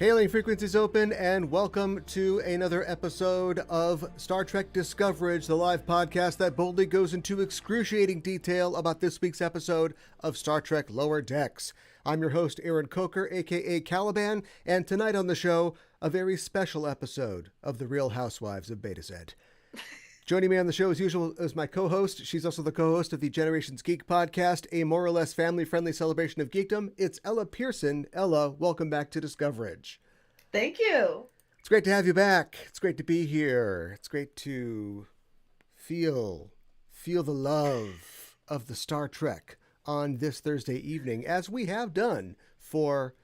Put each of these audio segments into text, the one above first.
Hailing frequencies open, and welcome to another episode of Star Trek Discoverage, the live podcast that boldly goes into excruciating detail about this week's episode of Star Trek Lower Decks. I'm your host, Aaron Coker, aka Caliban, and tonight on the show, a very special episode of The Real Housewives of Beta Z. Joining me on the show, as usual, is my co-host. She's also the co-host of the Generations Geek podcast, a more or less family-friendly celebration of geekdom. It's Ella Pearson. Ella, welcome back to Discoverage. Thank you. It's great to have you back. It's great to be here. It's great to feel the love of the Star Trek on this Thursday evening, as we have done for...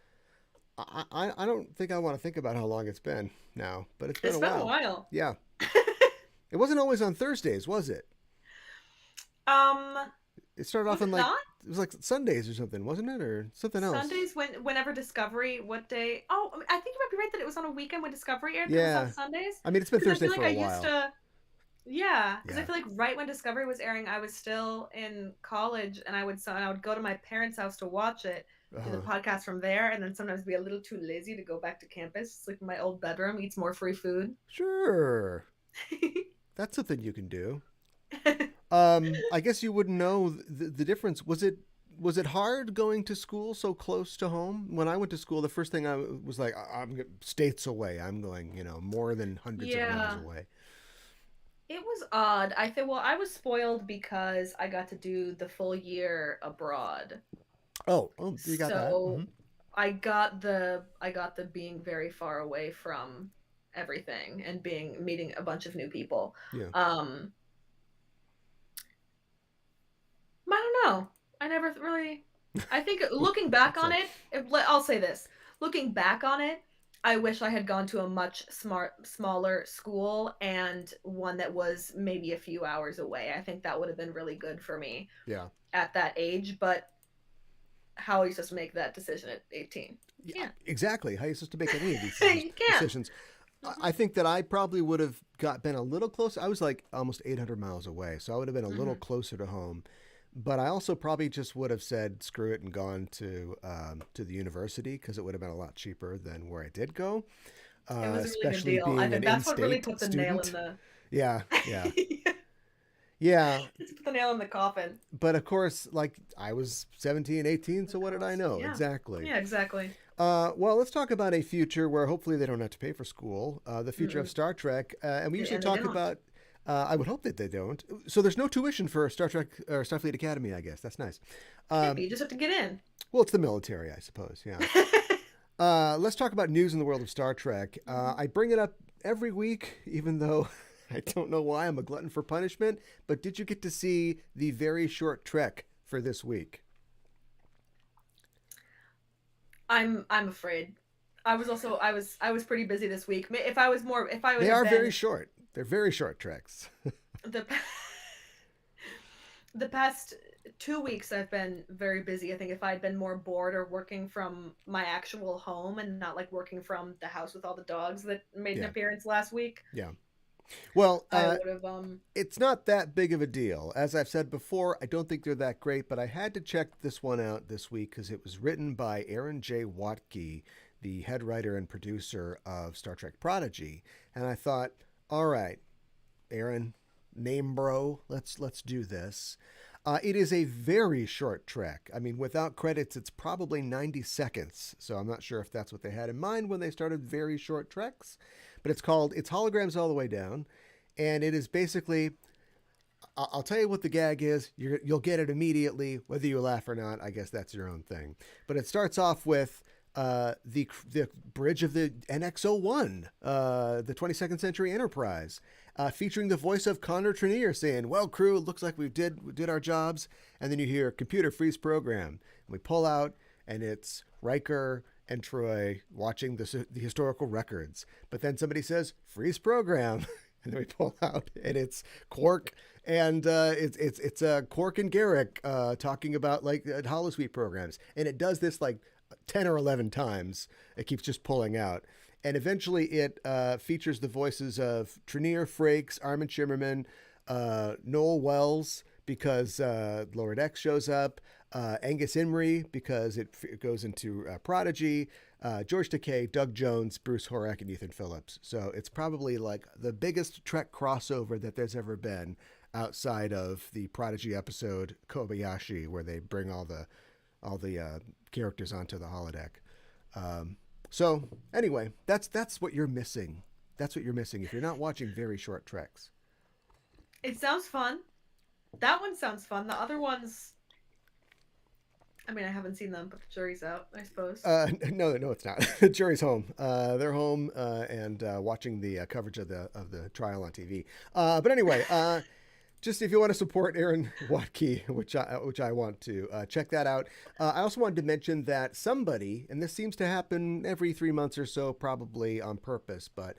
I don't think I want to think about how long it's been now, but it's been a while. Yeah. It wasn't always on Thursdays, was it? It started off on it was like Sundays or something, wasn't it, or something else? Sundays, whenever Discovery, what day? Oh, I think you might be right that it was on a weekend when Discovery aired. Yeah, it was on Sundays. I mean, it's been Thursday for a while. Because I feel like right when Discovery was airing, I was still in college, and I would go to my parents' house to watch it, do the podcast from there, and then sometimes be a little too lazy to go back to campus, sleep in my old bedroom, eat some more free food. Sure. That's something you can do. I guess you wouldn't know the difference. Was it hard going to school so close to home? When I went to school, the first thing I was like, I'm states away. I'm going, more than hundreds of miles away. It was odd. I was spoiled because I got to do the full year abroad. Oh, you got that. Mm-hmm. I got the being very far away from everything and meeting a bunch of new people. Yeah. I don't know. I never really. I think looking back on it, I'll say this. Looking back on it, I wish I had gone to a much smaller school and one that was maybe a few hours away. I think that would have been really good for me. Yeah. At that age, but how are you supposed to make that decision at 18? Yeah, exactly. How are you supposed to make any of these decisions? I think that I probably would have been a little closer. I was like almost 800 miles away, so I would have been a little closer to home. But I also probably just would have said screw it and gone to the university, because it would have been a lot cheaper than where I did go. It was a really especially good deal. being an that's what really in-state put the student. nail in the. Yeah. Yeah. Just put the nail in the coffin. But of course, like, I was 17, 18, so what did I know? Yeah. Exactly. Yeah, exactly. Well, let's talk about a future where hopefully they don't have to pay for school, the future of Star Trek. And we usually talk about, I would hope that they don't. So there's no tuition for Star Trek or Starfleet Academy, I guess. That's nice. You just have to get in. Well, it's the military, I suppose. Yeah. Let's talk about news in the world of Star Trek. I bring it up every week, even though I don't know why. I'm a glutton for punishment. But did you get to see the very short trek for this week? I'm afraid. I was pretty busy this week. They are very short. They're very short treks. The past 2 weeks I've been very busy. I think if I'd been more bored or working from my actual home and not like working from the house with all the dogs that made an appearance last week. Yeah. Well, I would have, it's not that big of a deal. As I've said before, I don't think they're that great, but I had to check this one out this week because it was written by Aaron J. Watke, the head writer and producer of Star Trek Prodigy. And I thought, all right, Aaron, name bro, let's do this. It is a very short trek. I mean, without credits, it's probably 90 seconds. So I'm not sure if that's what they had in mind when they started very short treks. But it's Holograms All the Way Down. And it is basically, I'll tell you what the gag is. You'll get it immediately, whether you laugh or not. I guess that's your own thing. But it starts off with the bridge of the NX-01, the 22nd Century Enterprise, featuring the voice of Connor Trenier saying, "Well, crew, it looks like we did our jobs." And then you hear "Computer freeze program." And we pull out, and it's Riker and Troy watching the historical records. But then somebody says, "Freeze program." And then we pull out, and it's Quark, and it's Quark and Garrick talking about like holosuite programs. And it does this like 10 or 11 times. It keeps just pulling out. And eventually it features the voices of Trenier, Frakes, Armin Shimmerman, Noel Wells, because Lower Decks shows up, Angus Imrie, because it goes into Prodigy, George Takei, Doug Jones, Bruce Horak, and Ethan Phillips. So it's probably like the biggest Trek crossover that there's ever been outside of the Prodigy episode Kobayashi, where they bring all the characters onto the holodeck. So anyway, that's what you're missing. That's what you're missing if you're not watching very short treks. It sounds fun. That one sounds fun. The other ones, I mean, I haven't seen them, but the jury's out, I suppose. No, it's not. The jury's home. They're home and watching the coverage of the trial on TV. But anyway, just if you want to support Aaron Watke, which I want to, check that out. I also wanted to mention that somebody, and this seems to happen every 3 months or so, probably on purpose, but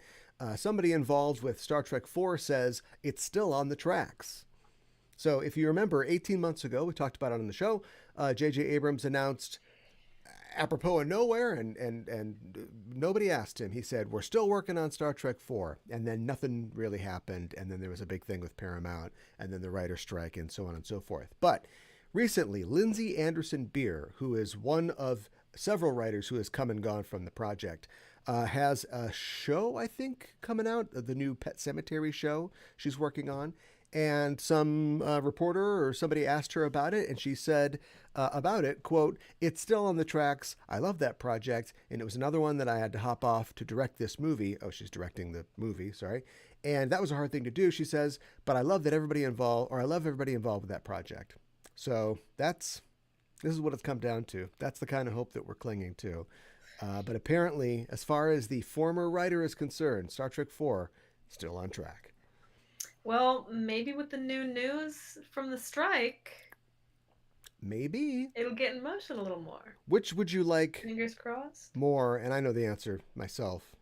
somebody involved with Star Trek 4 says it's still on the tracks. So if you remember, 18 months ago, we talked about it on the show, J.J. Abrams announced, apropos of nowhere, and nobody asked him. He said, we're still working on Star Trek 4. And then nothing really happened. And then there was a big thing with Paramount, and then the writer's strike, and so on and so forth. But recently, Lindsay Anderson Beer, who is one of several writers who has come and gone from the project, has a show, I think, coming out, the new Pet Cemetery show she's working on. And some reporter or somebody asked her about it, and she said about it, quote, it's still on the tracks. I love that project. And it was another one that I had to hop off to direct this movie. Oh, she's directing the movie, sorry. And that was a hard thing to do, she says, but I love everybody involved with that project. So this is what it's come down to. That's the kind of hope that we're clinging to. But apparently, as far as the former writer is concerned, Star Trek 4, still on track. Well, maybe with the new news from the strike, maybe it'll get in motion a little more. Which would you like? Fingers crossed. More, and I know the answer myself.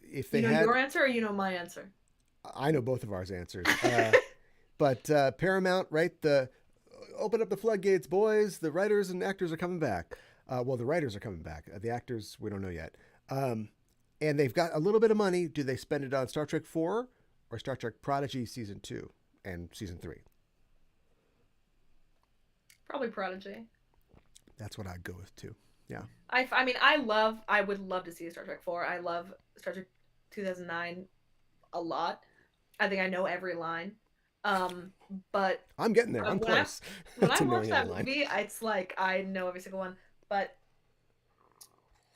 If they had your answer, or you know my answer. I know both of our answers. But Paramount, right? Open up the floodgates, boys. The writers and actors are coming back. Well, the writers are coming back. The actors, we don't know yet. And they've got a little bit of money. Do they spend it on Star Trek 4? Or Star Trek Prodigy Season 2 and Season 3? Probably Prodigy. That's what I'd go with, too. Yeah. I mean, I would love to see Star Trek 4. I love Star Trek 2009 a lot. I think I know every line. But I'm getting there. I'm close. When I watch that movie, it's like I know every single one. But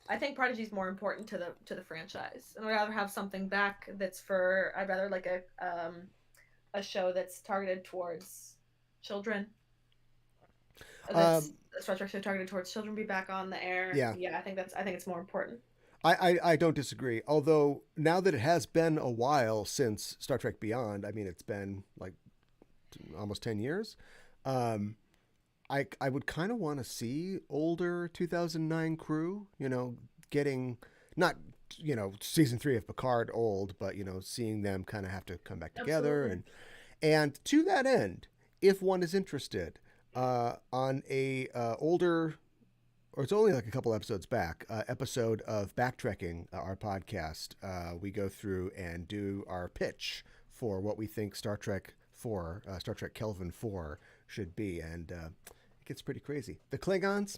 I think Prodigy is more important to the franchise, and I'd rather have something back that's for. I'd rather like a show that's targeted towards children. A Star Trek show targeted towards children be back on the air. Yeah, I think it's more important. I don't disagree. Although now that it has been a while since Star Trek Beyond, I mean it's been like almost 10 years. I would kind of want to see older 2009 crew, getting not, season 3 of Picard old, but, seeing them kind of have to come back together. Absolutely. And to that end, if one is interested on a older, or it's only like a couple episodes back, episode of Backtrekking, our podcast, we go through and do our pitch for what we think Star Trek Kelvin 4 should be. And it gets pretty crazy. The Klingons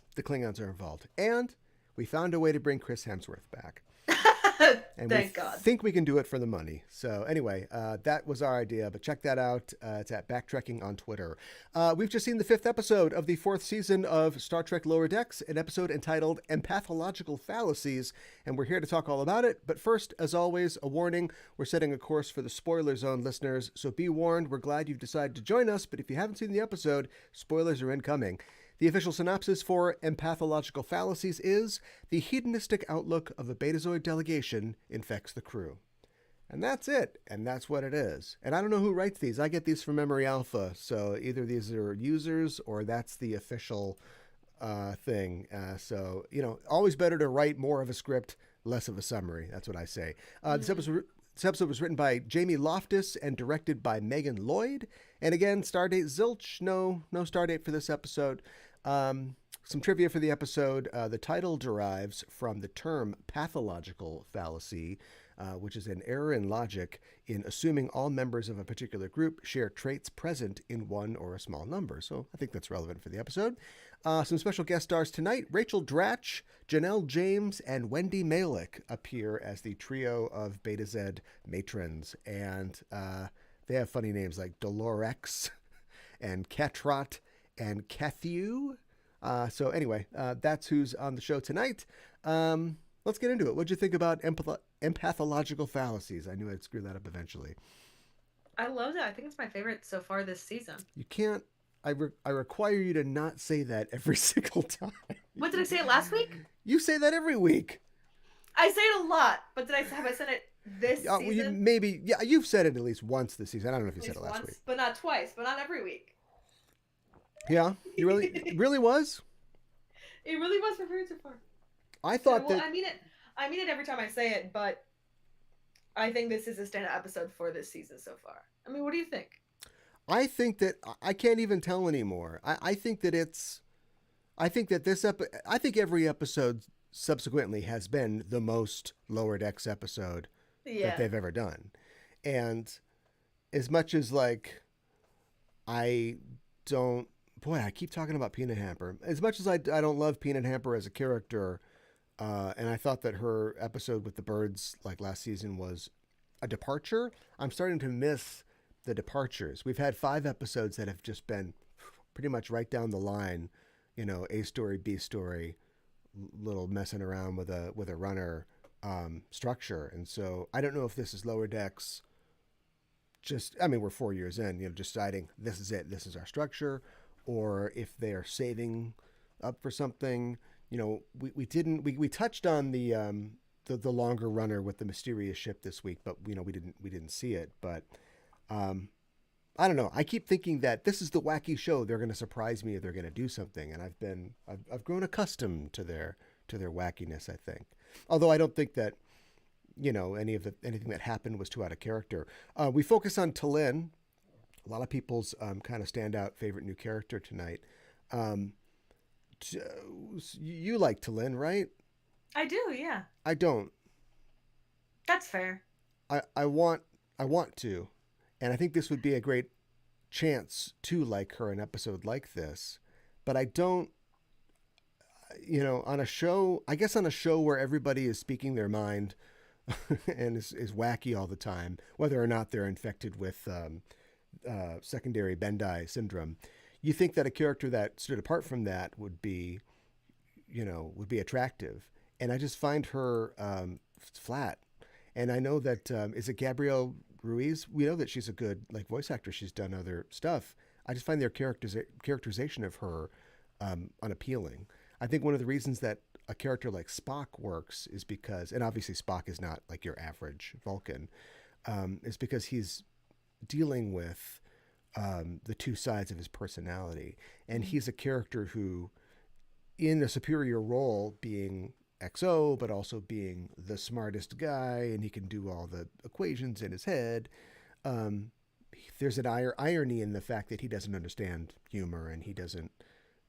are involved. And we found a way to bring Chris Hemsworth back. And Thank God. Think we can do it for the money. So anyway, that was our idea, but check that out. It's at Backtrekking on Twitter. We've just seen the 5th episode of the 4th season of Star Trek Lower Decks, an episode entitled Empathalogical Fallacies, and we're here to talk all about it. But first, as always, a warning, we're setting a course for the spoiler zone listeners, so be warned, we're glad you've decided to join us, but if you haven't seen the episode, spoilers are incoming. The official synopsis for Empathalogical Fallacies is, the hedonistic outlook of a Betazoid delegation infects the crew. And that's it. And that's what it is. And I don't know who writes these. I get these from Memory Alpha. So either these are users or that's the official thing. So, always better to write more of a script, less of a summary. That's what I say. This episode was written by Jamie Loftus and directed by Megan Lloyd. And again, stardate zilch. No stardate for this episode. Some trivia for the episode. The title derives from the term pathological fallacy, which is an error in logic in assuming all members of a particular group share traits present in one or a small number. So I think that's relevant for the episode. Some special guest stars tonight: Rachel Dratch, Janelle James, and Wendy Malick appear as the trio of Beta Z matrons, and they have funny names like Dolorex and Catrot and Cathew. So anyway, that's who's on the show tonight. Let's get into it. What'd you think about empathological fallacies? I knew I'd screw that up eventually. I love that. I think it's my favorite so far this season. You can't. I require you to not say that every single time. What did I say it last week? You say that every week. I say it a lot, but have I said it this season? Maybe, yeah, you've said it at least once this season. I don't know if you At said it least last once, week. but not twice, but not every week. Yeah, you really, it really was. It really was my favorite so far. I thought well, that. I mean it. I mean it every time I say it, but I think this is a standout episode for this season so far. I mean, what do you think? I think that I can't even tell anymore. I think that it's. I think that I think every episode subsequently has been the most Lower Decks episode that Yeah. they've ever done, and as much as like I don't. Boy, I keep talking about Peanut Hamper. As much as I don't love Peanut Hamper as a character, and I thought that her episode with the birds like last season was a departure. I'm starting to miss the departures. We've had 5 episodes that have just been pretty much right down the line, A story, B story, little messing around with a runner structure. And so I don't know if this is Lower Decks. Just, I mean, we're 4 years in, deciding this is it, this is our structure, or if they are saving up for something. We touched on the longer runner with the mysterious ship this week, but we didn't see it. But I don't know. I keep thinking that this is the wacky show. They're going to surprise me, or they're going to do something, and I've grown accustomed to their wackiness. I think, although I don't think that anything that happened was too out of character. We focus on T'Lyn. A lot of people's kind of standout favorite new character tonight. Um, you like T'Lyn, right? I do, yeah. I don't. That's fair. I want to, and I think this would be a great chance to like her an episode like this, but I don't. On a show, I guess on a show where everybody is speaking their mind and is wacky all the time, whether or not they're infected with secondary Bendai syndrome, you think that a character that stood apart from that would be attractive, and I just find her flat. And I know that is it Gabrielle Ruiz? We know that she's a good like voice actress. She's done other stuff. I just find their characterization of her unappealing. I think one of the reasons that a character like Spock works is because, and obviously Spock is not like your average Vulcan, is because he's dealing with the two sides of his personality, and he's a character who, in a superior role, being XO, but also being the smartest guy, and he can do all the equations in his head. Um, there's an irony in the fact that he doesn't understand humor and he doesn't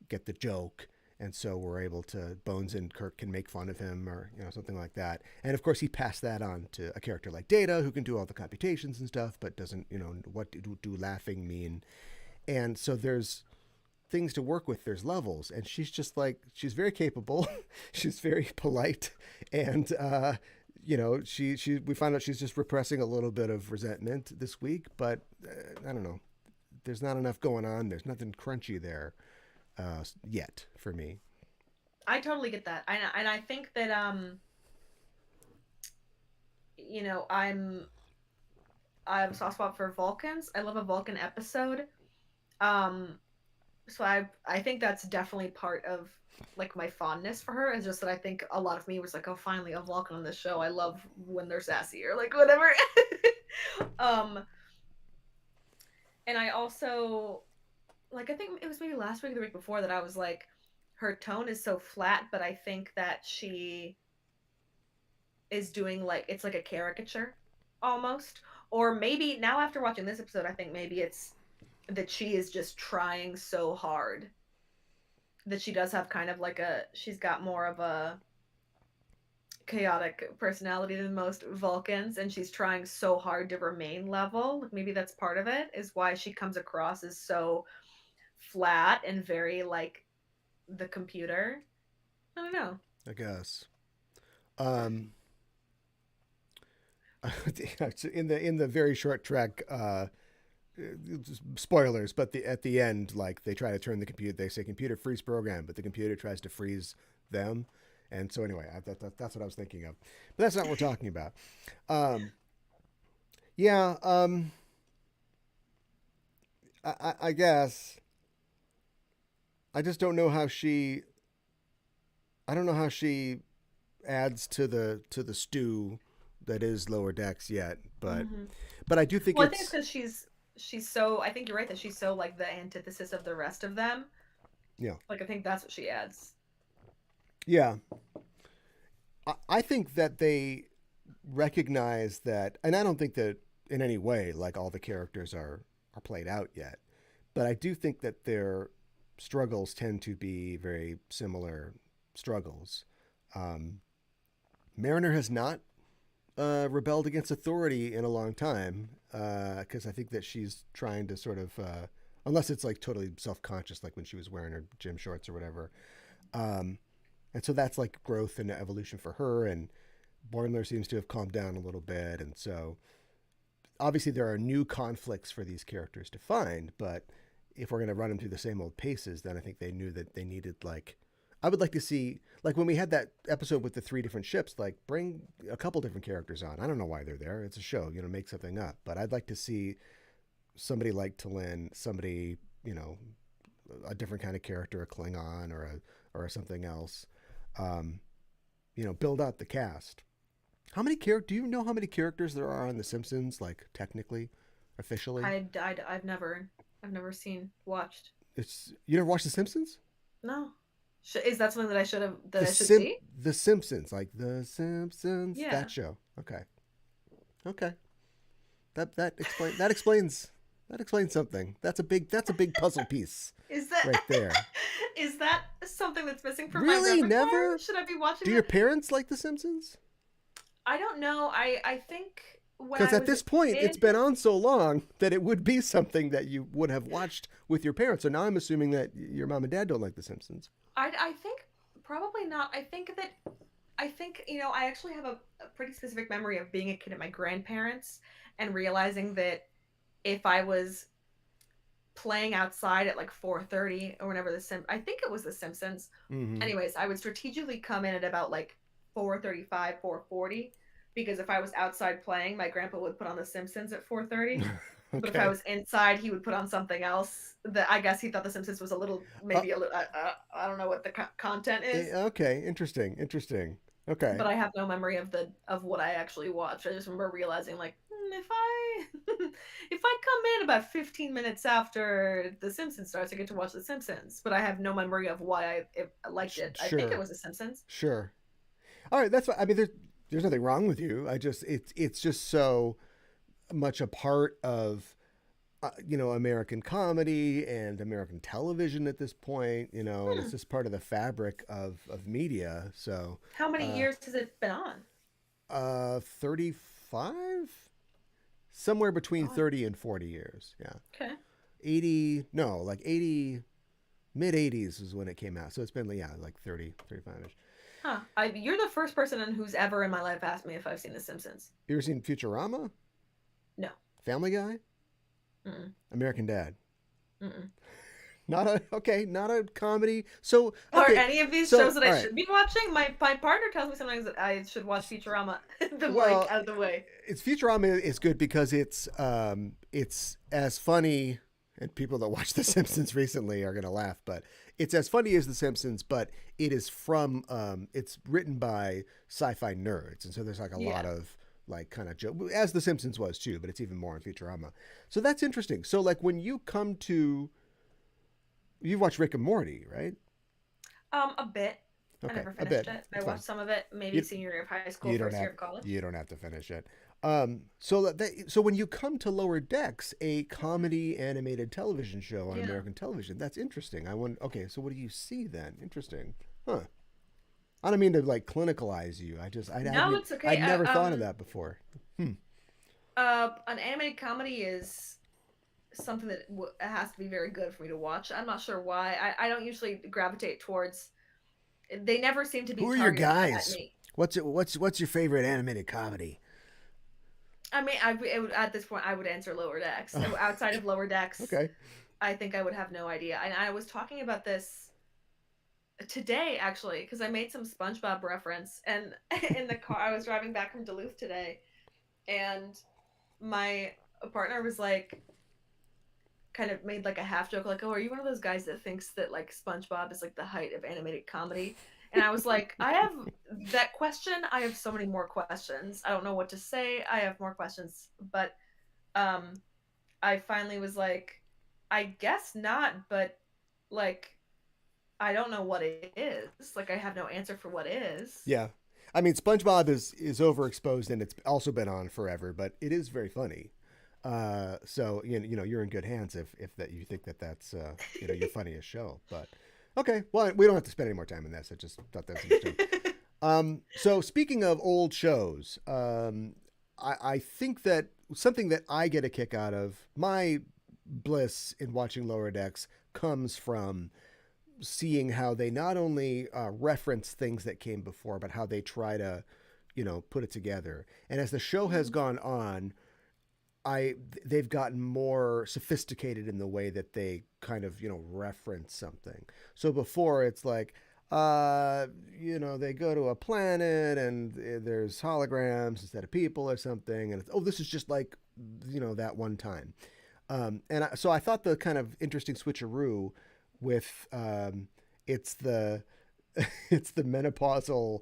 get the joke, and so we're able to Bones and Kirk can make fun of him or something like that. And of course, he passed that on to a character like Data, who can do all the computations and stuff, but doesn't what do laughing mean? And so there's things to work with. There's levels, and she's very capable. She's very polite, and she we find out she's just repressing a little bit of resentment this week. But I don't know. There's not enough going on. There's nothing crunchy there yet for me. I totally get that. And I think that you know, I have a soft spot for Vulcans. I love a Vulcan episode. Um so I think that's definitely part of like my fondness for her. Is just that I think a lot of me was like, oh, finally a Vulcan on this show. I love when they're sassy or like whatever. um and I also like I think it was maybe last week or the week before that I was like her tone is so flat, but I think that she is doing like it's like a caricature almost. Or maybe now after watching this episode, I think maybe it's that she is just trying so hard that she does have kind of like she's got more of a chaotic personality than most Vulcans, and she's trying so hard to remain level. Like maybe that's part of it, is why she comes across as so flat and very like the computer. I don't know. I guess. Um, in the very short trek, spoilers, but at the end, like they try to turn the computer. They say computer freeze program, but the computer tries to freeze them. And so anyway, that's what I was thinking of. But that's not what we're talking about. Um, yeah. I guess I just don't know how she. I don't know how she adds to the stew that is Lower Decks yet, Hmm. but I do think Well, I think it's it's because she's so. I think you're right that she's so like the antithesis of the rest of them. yeah Like I think that's what she adds. yeah. I think that they recognize that, and I don't think that in any way like all the characters are played out yet, but I do think that their struggles tend to be very similar struggles. Um, Mariner has not rebelled against authority in a long time because I think that she's trying to sort of, unless it's like totally self conscious, like when she was wearing her gym shorts or whatever. Um, and so that's like growth and evolution for her. And Boimler seems to have calmed down a little bit. And so obviously there are new conflicts for these characters to find, but if we're going to run them through the same old paces, then I think they knew that they needed like I would like to see like when we had that episode with the three different ships, like bring a couple different characters on. I don't know why they're there. It's a show, make something up. But I'd like to see somebody like Talin, somebody, a different kind of character, a Klingon or something else. Um, build out the cast. How many Do you know how many characters there are on The Simpsons? Like technically, officially, I've never seen watched. it's you never watched The Simpsons? No, is that something that The I should Sim see? The Simpsons, like The Simpsons, Yeah. that show. Okay, okay, that explains something. That's a big puzzle piece Is that right there. is that something that's missing from my Really, repertoire? never. Should I be watching Do your that? parents like The Simpsons? I don't know. I think when Because I at was a this point, it's kid, been on so long that it would be something that you would have watched with your parents. So now I'm assuming that your mom and dad don't like The Simpsons. I think probably not. I think I actually have a pretty specific memory of being a kid at my grandparents and realizing that if I was playing outside at like 4:30 or whenever I think it was The Simpsons. Mm-hmm. Anyways, I would strategically come in at about like 4:35, 4:40 because if I was outside playing, my grandpa would put on The Simpsons at 4:30. But if I Okay. was inside, he would put on something else that I guess he thought The Simpsons was a little, Uh, maybe a little, I don't know what the content is, okay. Interesting. Interesting. Okay. but I have no memory of what I actually watched. I just remember realizing like if I if I come in about 15 minutes after The Simpsons starts, I get to watch The Simpsons. But I have no memory of why I liked it. I think it Sure. was The Simpsons. Sure. All right. That's what I mean. There's nothing wrong with you. It's just so much a part of American comedy and American television at this point, and it's Hmm. just part of the fabric of media. So, How many uh, years has it been on? 35, somewhere between God. 30 and 40 years. Yeah, Okay. 80, no, like 80, mid 80s is when it came out. So it's been yeah, like 30, 35 ish. Huh. You're the first person who's ever in my life asked me if I've seen The Simpsons. You ever seen Futurama, No. Family Guy, Mm-mm. American Dad? Mm-mm. Not a comedy. So Are okay, any of these so shows that all I right. should be watching? My partner tells me sometimes that I should watch Futurama. The Well, like out of the way. it's Futurama is good because it's as funny, and people that watch The Simpsons recently are gonna laugh, but it's as funny as The Simpsons, but it is from it's written by sci-fi nerds, and so there's like a lot Yeah. of like kind of joke as The Simpsons was too, but it's even more in Futurama. So that's interesting. So like when you come to you've watched Rick and Morty, right? A bit. I Okay, never a finished bit. it. I It's fine. watched some of it, maybe You senior year of high school, you don't first year have of college. to finish it. So when you come to Lower Decks, a comedy animated television show on Yeah. American television, that's interesting. I want Okay, so what do you see then? Interesting, huh? I don't mean to like clinicalize you. No, it's okay. I'd never thought of that before. Hmm. An animated comedy is something that it has to be very good for me to watch. I'm not sure why. I don't usually gravitate towards. They never seem to be Who are your targeted at guys? me. What's your favorite animated comedy? I mean, at this point, I would answer Lower Decks. Oh, Outside of Lower Decks, okay. I think I would have no idea. And I was talking about this today, actually, because I made some SpongeBob reference, and in the car, I was driving back from Duluth today, and my partner was like, kind of made like a half joke, like, "Oh, are you one of those guys that thinks that like SpongeBob is like the height of animated comedy?" And I was like, "I have that question. I have so many more questions. I don't know what to say. I have more questions." But um, I finally was like, "I guess not." But like, I don't know what it is. Like, I have no answer for what is. Yeah. I mean, SpongeBob is overexposed and it's also been on forever, but it is very funny. So you know you're in good hands if that you think that that's you know your funniest show. But okay, well we don't have to spend any more time on this. I just thought that was interesting. So speaking of old shows, I think that something that I get a kick out of my bliss in watching Lower Decks comes from seeing how they not only reference things that came before, but how they try to, you know, put it together. And as the show has gone on, I they've gotten more sophisticated in the way that they kind of, you know, reference something. So before it's like, you know, they go to a planet and there's holograms instead of people or something, and it's, oh, this is just like, you know, that one time. So I thought the kind of interesting switcheroo with it's the it's the menopausal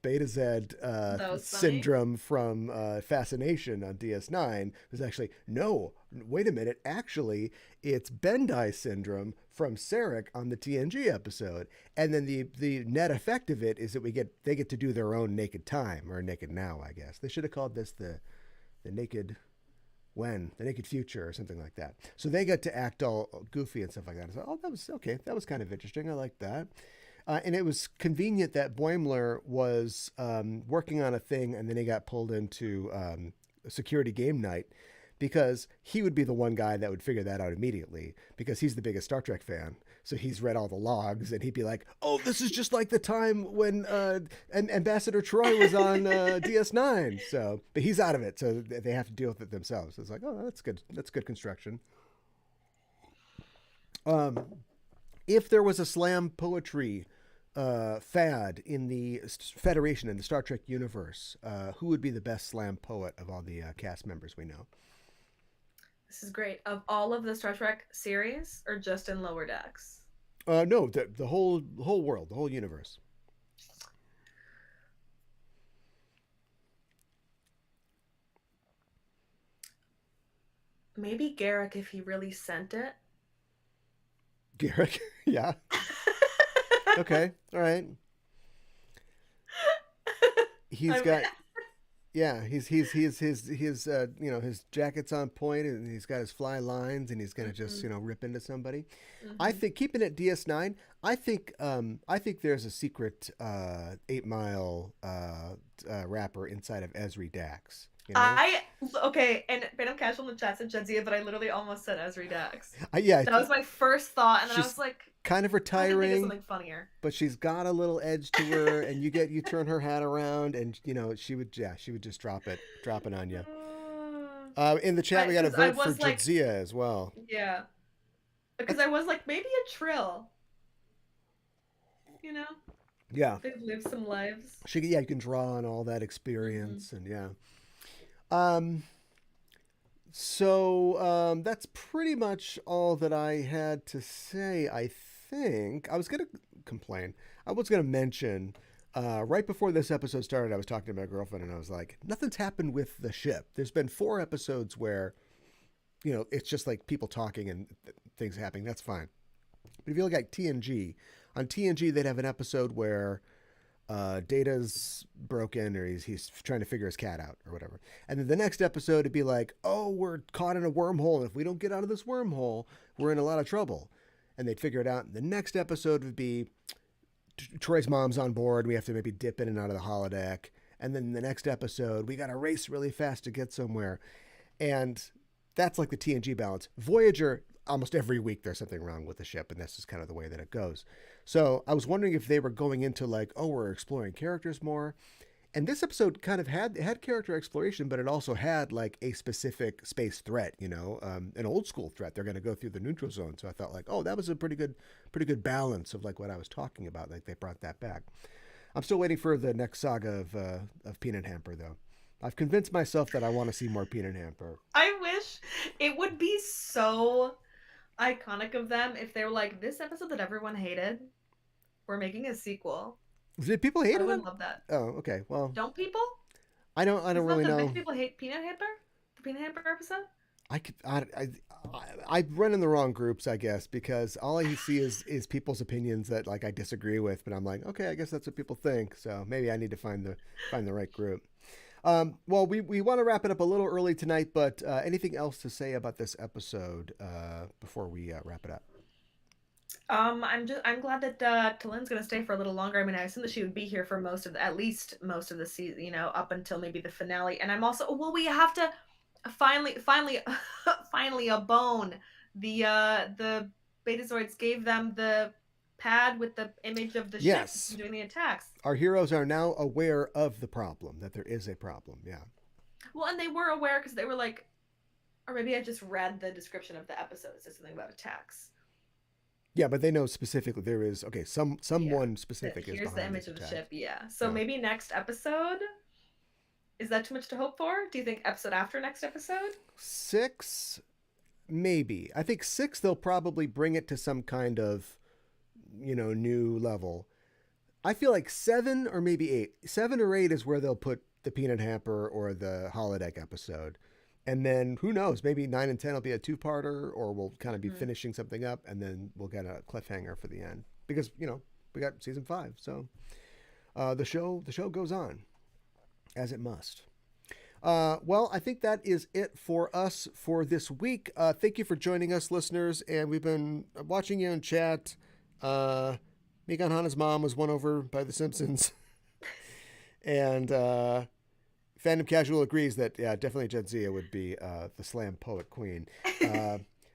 beta Z That was funny. syndrome from Fascination on DS9 was actually, no, wait a minute, actually, it's Bendai syndrome from Sarek on the TNG episode. And then the net effect of it is that they get to do their own Naked Time, or Naked Now, I guess. They should have called this the Naked when the naked future or something like that. So they got to act all goofy and stuff like that. I thought, oh, that was okay. That was kind of interesting. I like that. And it was convenient that Boimler was working on a thing and then he got pulled into a security game night because he would be the one guy that would figure that out immediately because he's the biggest Star Trek fan. So he's read all the logs and he'd be like, oh, this is just like the time when Ambassador Troy was on DS9. So, but he's out of it. So they have to deal with it themselves. So it's like, oh, that's good. That's good construction. Um, if there was a slam poetry fad in the Federation in the Star Trek universe, who would be the best slam poet of all the cast members we know? This is great. Of all of the Star Trek series, or just in Lower Decks? No, the whole world, the whole universe. Maybe Garrick if he really sent it. Garrick, yeah, okay, all right. He's I mean, got yeah, his you know his jacket's on point and he's got his fly lines and he's gonna just mhm, you know rip into somebody. I mhm. think keeping it DS9. I think there's a secret 8 Mile rapper inside of Esri Dax. You know, I okay, and Phantom Casual in the chat said Jedzia, but I literally almost said Esri Dax. yeah, That was my first thought, and then I she's was like, kind of I can think of retiring, something funnier. but she's got a little edge to her, and you turn her hat around, and you know she would just drop it on you. In the chat, we got a Because I vote for was like, Jadzia as well. yeah, I because th- I was like, maybe a Trill. You know, yeah, they've lived some lives. you can draw on all that Hmm. experience, and yeah. Um, so that's pretty much all that I had to say. I think I was gonna complain. I was gonna mention right before this episode started. I was talking to my girlfriend, and I was like, "Nothing's happened with the ship." There's been 4 episodes where you know it's just like people talking and things happening. That's fine. But if you look at TNG, on TNG they'd have an episode where Data's broken or he's trying to figure his cat out or whatever. And then the next episode it'd be like, oh, we're caught in a wormhole. And if we don't get out of this wormhole, we're in a lot of trouble. And they'd figure it out. And the next episode would be Troy's mom's on board. We have to maybe dip in and out of the holodeck. And then the next episode, we got to race really fast to get somewhere. And that's like the TNG balance. Voyager, almost every week there's something wrong with the ship, and that's just kind of the way that it goes. So I was wondering if they were going into like, oh, we're exploring characters more. And this episode kind of had character exploration, but it also had like a specific space threat, an old school threat. They're going to go through the neutral zone. So I thought like, oh, that was a pretty good balance of like what I was talking about. Like they brought that back. I'm still waiting for the next saga of Peanut Hamper though. I've convinced myself that I want to see more Peanut Hamper. I wish it would be so iconic of them if they were like, this episode that everyone hated, we're making a sequel. Did people hate I it? would love that. Oh, okay. Well, Don't people? I don't Isn't that really the know. big people hate Peanut Hamper? The Peanut Hamper episode? I could I run in the wrong groups, I guess, because all I see is people's opinions that like I disagree with, but I'm like, okay, I guess that's what people think. So maybe I need to find the right group. Well, we want to wrap it up a little early tonight, but anything else to say about this episode before we wrap it up? I'm glad that Talin's gonna stay for a little longer. I mean, I assume that she would be here for at least most of the season, up until maybe the finale. And I'm also, well, we have to finally finally a bone. The Betazoids gave them the pad with the image of the ship Yes. doing the attacks. Our heroes are now aware of the problem, that there is a problem. Yeah. Well, and they were aware because they were like, or maybe I just read the description of the episode. It says something about attacks. Yeah, but they know specifically there is someone specific is here's behind the image this of the attack. ship. Yeah. So Yeah. maybe next episode. Is that too much to hope for? Do you think episode after next episode? 6, maybe. I think 6 they'll probably bring it to some kind of new level. I feel like 7 or maybe 8. 7 or 8 is where they'll put the Peanut Hamper or the holodeck episode. And then who knows, maybe 9 and 10 will be a two-parter, or we'll kind of be finishing something up, and then we'll get a cliffhanger for the end. Because, we got season 5. So the show goes on, as it must. Well, I think that is it for us for this week. Thank you for joining us, listeners. And we've been watching you in chat. Mikan Hana's mom was won over by The Simpsons. And Fandom Casual agrees that, yeah, definitely Jadzia would be the slam poet queen.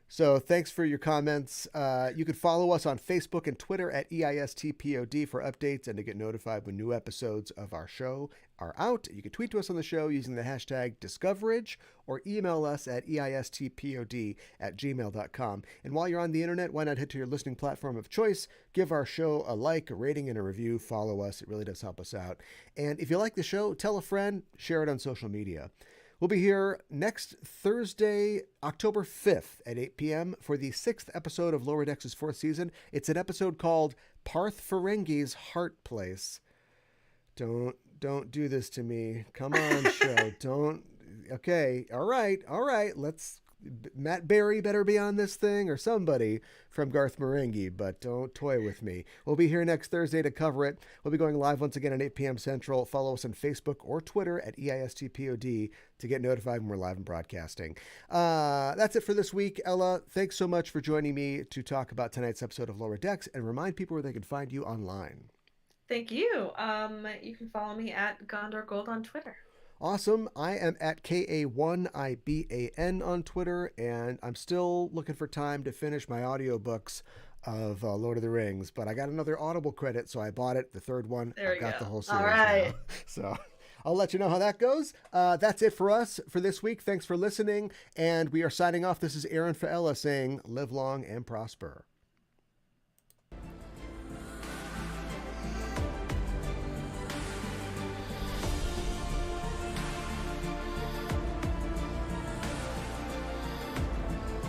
So thanks for your comments. You can follow us on Facebook and Twitter at EISTPOD for updates and to get notified when new episodes of our show are out. You can tweet to us on the show using the hashtag Discoverage or email us at eistpod@gmail.com. And while you're on the internet, why not head to your listening platform of choice, give our show a like, a rating, and a review. Follow us. It really does help us out. And if you like the show, tell a friend, share it on social media. We'll be here next Thursday, October 5th at 8 p.m. for the 6th episode of Lower Decks' 4th season. It's an episode called Parth Ferengi's Heart Place. Don't do this to me. Come on, show. Don't. Okay. All right. Matt Berry better be on this thing, or somebody from Garth Marenghi, but don't toy with me. We'll be here next Thursday to cover it. We'll be going live once again at 8 p.m. Central. Follow us on Facebook or Twitter at EISTPOD to get notified when we're live and broadcasting. That's it for this week. Ella, thanks so much for joining me to talk about tonight's episode of Lower Decks and remind people where they can find you online. Thank you. You can follow me at Gondor Gold on Twitter. Awesome. I am at KA1IBAN on Twitter, and I'm still looking for time to finish my audiobooks of Lord of the Rings, but I got another Audible credit, so I bought it, the third one. I got the whole series now. So I'll let you know how that goes. That's it for us for this week. Thanks for listening, and we are signing off. This is Aaron Faella saying, live long and prosper.